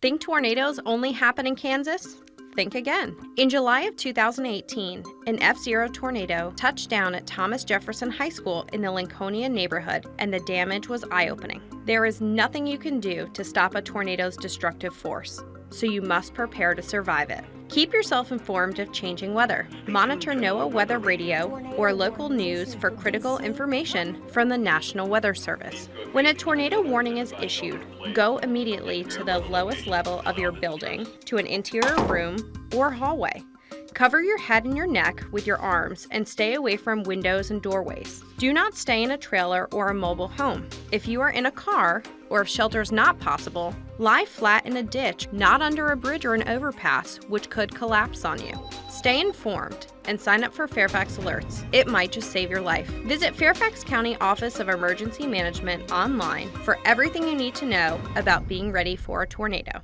Think tornadoes only happen in Kansas? Think again. In July of 2018, an F-0 tornado touched down at Thomas Jefferson High School in the Lincolnia neighborhood, and the damage was eye-opening. There is nothing you can do to stop a tornado's destructive force, so you must prepare to survive it. Keep yourself informed of changing weather. Monitor NOAA Weather Radio or local news for critical information from the National Weather Service. When a tornado warning is issued, go immediately to the lowest level of your building, to an interior room or hallway. Cover your head and your neck with your arms and stay away from windows and doorways. Do not stay in a trailer or a mobile home. If you are in a car, or if shelter is not possible, lie flat in a ditch, not under a bridge or an overpass, which could collapse on you. Stay informed and sign up for Fairfax alerts. It might just save your life. Visit Fairfax County Office of Emergency Management online for everything you need to know about being ready for a tornado.